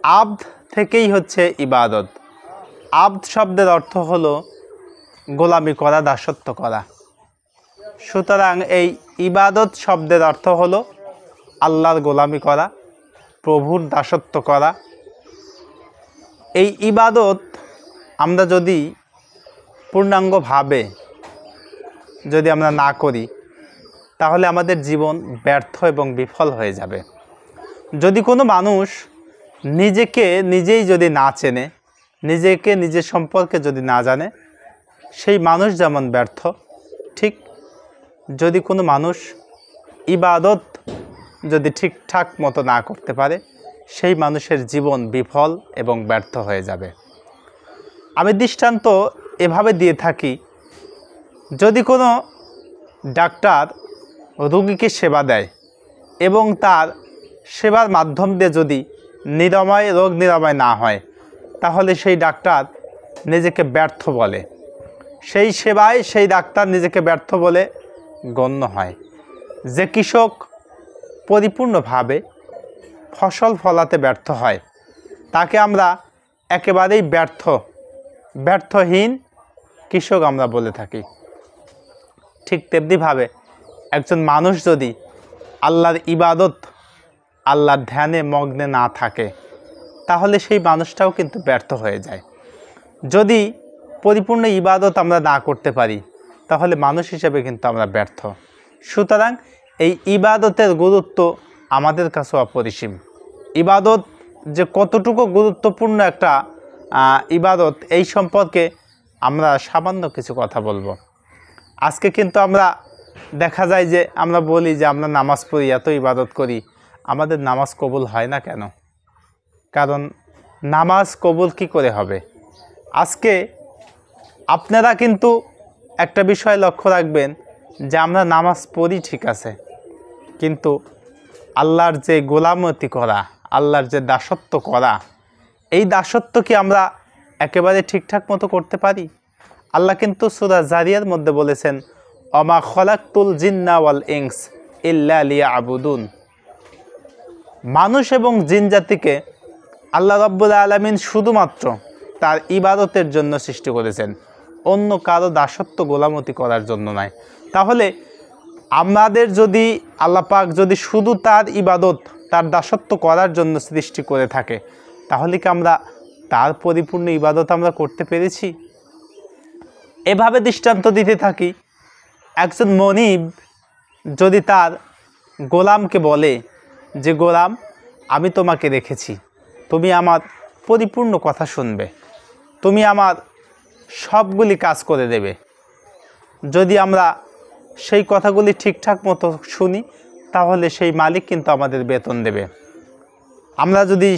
আবদ থেকেই হচ্ছে ইবাদত। আবদ শব্দের অর্থ হলো গোলামি করা, দাসত্ব করা। সুতরাং এই ইবাদত শব্দের অর্থ হলো আল্লাহর গোলামি করা, প্রভুর দাসত্ব করা। এই ইবাদত আমরা যদি পূর্ণাঙ্গভাবে যদি আমরা না করি তাহলে আমাদের জীবন ব্যর্থ এবং বিফল হয়ে যাবে। যদি কোনো মানুষ নিজেকে নিজেই যদি না চেনে, নিজেকে নিজের সম্পর্কে যদি না জানে, সেই মানুষ যেমন ব্যর্থ, ঠিক যদি কোনো মানুষ ইবাদত যদি ঠিকঠাক মতো না করতে পারে, সেই মানুষের জীবন বিফল এবং ব্যর্থ হয়ে যাবে। আমি দৃষ্টান্ত এভাবে দিয়ে থাকি, যদি কোনো ডাক্তার রোগীকে সেবা দেয় এবং তার সেবার মাধ্যম দিয়ে যদি রোগ নিরাময় না হয়, তাহলে সেই ডাক্তার নিজেকে ব্যর্থ বলে, সেই সেবায় সেই ডাক্তার নিজেকে ব্যর্থ বলে গণ্য হয়। যে কৃষক পরিপূর্ণভাবে ফসল ফলাতে ব্যর্থ হয়, তাকে আমরা একেবারেই ব্যর্থহীন কৃষক আমরা বলে থাকি। ঠিক তেমনিভাবে একজন মানুষ যদি আল্লাহর ইবাদত, আল্লাহর ধ্যানে মগ্নে না থাকে, তাহলে সেই মানুষটাও কিন্তু ব্যর্থ হয়ে যায়। যদি পরিপূর্ণ ইবাদত আমরা না করতে পারি, তাহলে মানুষ হিসেবে কিন্তু আমরা ব্যর্থ। সুতরাং এই ইবাদতের গুরুত্ব আমাদের কাছে অপরিসীম। ইবাদত যে কতটুকু গুরুত্বপূর্ণ একটা ইবাদত, এই সম্পর্কে আমরা সামান্য কিছু কথা বলবো। আজকে কিন্তু আমরা দেখা যায় যে আমরা বলি যে আমরা নামাজ পড়ি, এত ইবাদত করি, আমাদের নামাজ কবুল হয় না কেন? কারণ নামাজ কবুল কি করে হবে? আজকে আপনারা কিন্তু একটা বিষয় লক্ষ্য রাখবেন যে আমরা নামাজ পড়ি ঠিক আছে, কিন্তু আল্লাহর যে গোলামতি করা, আল্লাহর যে দাসত্ব করা, এই দাসত্ব কি আমরা একেবারে ঠিকঠাক মতো করতে পারি? আল্লাহ কিন্তু সূরা জারিয়ার মধ্যে বলেছেন, অমা খলাকতুল জিন্না ওয়াল ইনস ইল্লা লিয়াবুদুন। মানুষ এবং জিন জাতিকে আল্লাহ রাব্বুল আলামিন শুধুমাত্র তার ইবাদতের জন্য সৃষ্টি করেছেন, অন্য কারো দাসত্ব গোলামতি করার জন্য নয়। তাহলে আমাদের যদি আল্লাহ পাক যদি শুধু তার ইবাদত, তার দাসত্ব করার জন্য সৃষ্টি করে থাকে, তাহলে কি আমরা তার পরিপূর্ণ ইবাদত আমরা করতে পেরেছি? এভাবে দৃষ্টান্ত দিতে থাকি, একজন মনিব যদি তার গোলামকে বলে যে গোলাম, আমি তোমাকে রেখেছি, তুমি আমার পরিপূর্ণ কথা শুনবে, তুমি আমার সবগুলি কাজ করে দেবে। যদি আমরা সেই কথাগুলি ঠিকঠাক মতো শুনি, তাহলে সেই মালিক কিন্তু আমাদের বেতন দেবে। আমরা যদি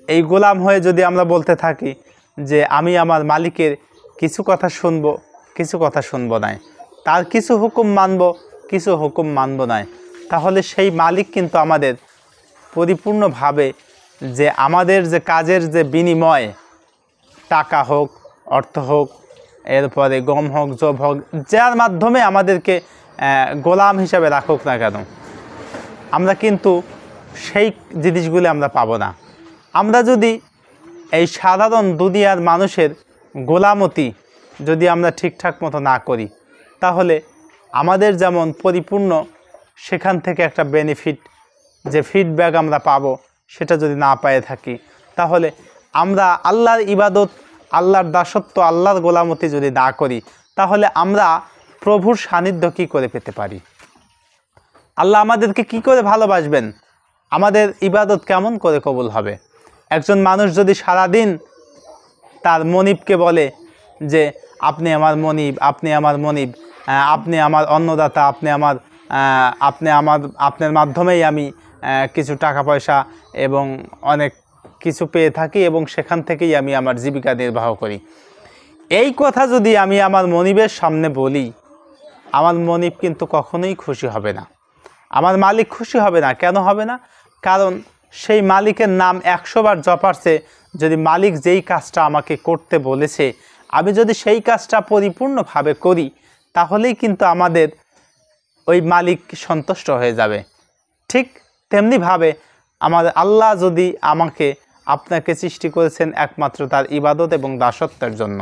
এই গোলাম হয়ে যদি আমরা বলতে থাকি যে আমি আমার মালিকের কিছু কথা শুনবো, কিছু কথা শুনবো না, তার কিছু হুকুম মানব, কিছু হুকুম মানব না, তাহলে সেই মালিক কিন্তু আমাদের পরিপূর্ণভাবে যে আমাদের যে কাজের যে বিনিময়, টাকা হোক, অর্থ হোক, এরপরে গম হোক, জব হোক, যার মাধ্যমে আমাদেরকে গোলাম হিসাবে রাখুক না কেন, আমরা কিন্তু সেই জিনিসগুলি আমরা পাবো না। আমরা যদি এই সাধারণ দুনিয়ার মানুষের গোলামতি যদি আমরা ঠিকঠাক মতো না করি, তাহলে আমাদের যেমন পরিপূর্ণ সেখান থেকে একটা বেনিফিট, যে ফিডব্যাক আমরা পাবো, সেটা যদি না পেয়ে থাকি, তাহলে আমরা আল্লাহর ইবাদত, আল্লাহর দাসত্ব, আল্লাহর গোলামতি যদি না করি, তাহলে আমরা প্রভুর সান্নিধ্য কী করে পেতে পারি? আল্লাহ আমাদেরকে কি করে ভালোবাসবেন? আমাদের ইবাদত কেমন করে কবুল হবে? একজন মানুষ যদি সারাদিন তার মনিবকে বলে যে আপনি আমার মনিব, আপনি আমার মনিব, আপনি আমার অন্নদাতা, আপনার মাধ্যমেই আমি কিছু টাকা পয়সা এবং অনেক কিছু পেয়ে থাকি এবং সেখান থেকেই আমি আমার জীবিকা নির্বাহ করি, এই কথা যদি আমি আমার মনিবের সামনে বলি, আমার মনিব কিন্তু কখনোই খুশি হবে না, আমার মালিক খুশি হবে না। কেন হবে না? কারণ সেই মালিকের নাম 100 বার জপার চেয়ে যদি মালিক যেই কাজটা আমাকে করতে বলেছে, আমি যদি সেই কাজটা পরিপূর্ণভাবে করি, তাহলেই কিন্তু আমাদের ওই মালিক সন্তুষ্ট হয়ে যাবে। ঠিক তেমনিভাবে আমাদের আল্লাহ যদি আমাকে আপনাকে সৃষ্টি করেছেন একমাত্র তার ইবাদত এবং দাসত্বের জন্য।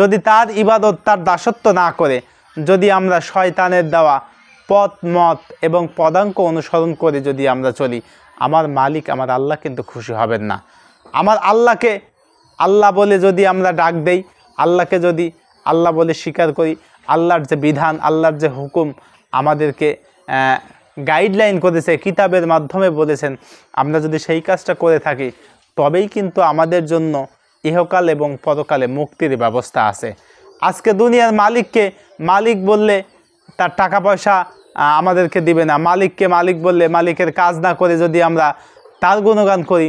যদি তার ইবাদত তার দাসত্ব না করে যদি আমরা শয়তানের দেওয়া পথ মত এবং পদাঙ্ক অনুসরণ করে যদি আমরা চলি, আমার মালিক আমার আল্লাহ কিন্তু খুশি হবেন না। আমার আল্লাহকে আল্লাহ বলে যদি আমরা ডাক দেই, আল্লাহকে যদি আল্লাহ বলে স্বীকার করি, আল্লাহর যে বিধান, আল্লাহর যে হুকুম আমাদেরকে গাইডলাইন করেছে, কিতাবের মাধ্যমে বলেছেন, আমরা যদি সেই কাজটা করে থাকি তবেই কিন্তু আমাদের জন্য ইহকাল এবং পরকালে মুক্তির ব্যবস্থা আছে। আজকে দুনিয়ার মালিককে মালিক বললে তার টাকা পয়সা আমাদেরকে দিবে না, মালিককে মালিক বললে মালিকের কাজ না করে যদি আমরা তার গুণগান করি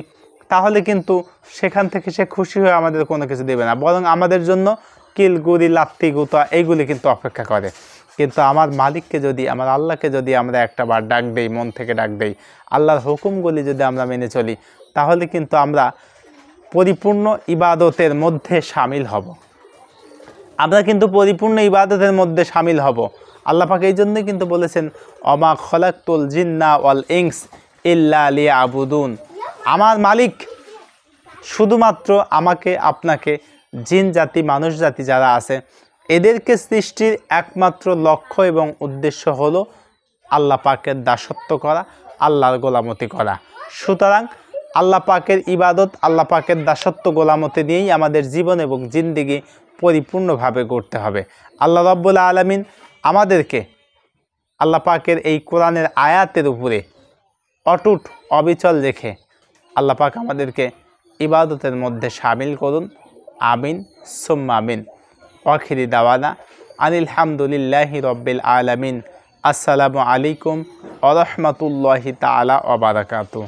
তাহলে কিন্তু সেখান থেকে সে খুশি হয়ে আমাদের কোনো কিছু দেবে না, বরং আমাদের জন্য কিল গুড়ি লাত্তি গুতা এইগুলি কিন্তু অপেক্ষা করে। কিন্তু আমার মালিককে যদি, আমার আল্লাহকে যদি আমরা একটা বার ডাক দেই, মন থেকে ডাক দেই, আল্লাহর হুকুমগুলি যদি আমরা মেনে চলি, তাহলে কিন্তু আমরা পরিপূর্ণ ইবাদতের মধ্যে শামিল হব। আমরা কিন্তু পরিপূর্ণ ইবাদতের মধ্যে শামিল হব। আল্লাহ পাক এই জন্যই কিন্তু বলেছেন, অমা খলাকতুল জিন্না ওয়াল ইনস ইল্লা লিয়াবুদুন। আমার মালিক শুধুমাত্র আমাকে আপনাকে, জিন জাতি মানুষ জাতি যারা আছে এদেরকে সৃষ্টির একমাত্র লক্ষ্য এবং উদ্দেশ্য হলো আল্লাহ পাকের দাসত্ব করা, আল্লাহর গোলামতি করা। সুতরাং আল্লাহ পাকের ইবাদত, আল্লাহ পাকের দাসত্ব গোলামতি নিয়েই আমাদের জীবন এবং জিন্দেগি পরিপূর্ণভাবে গড়তে হবে। আল্লাহ রাব্বুল আলামিন আমাদেরকে আল্লাহ পাকের এই কোরআনের আয়াতের উপরে অটুট অবিচল রেখে আল্লাহ পাক আমাদেরকে ইবাদতের মধ্যে শামিল করুন। আমিন সুম্মা আমিন। আখিরি দাওয়ানা আনিল হামদুলিল্লাহি রব্বিল আলামিন। আসসালামু আলাইকুম ওয়া রাহমাতুল্লাহি তাআলা ওয়া বারাকাতুহু।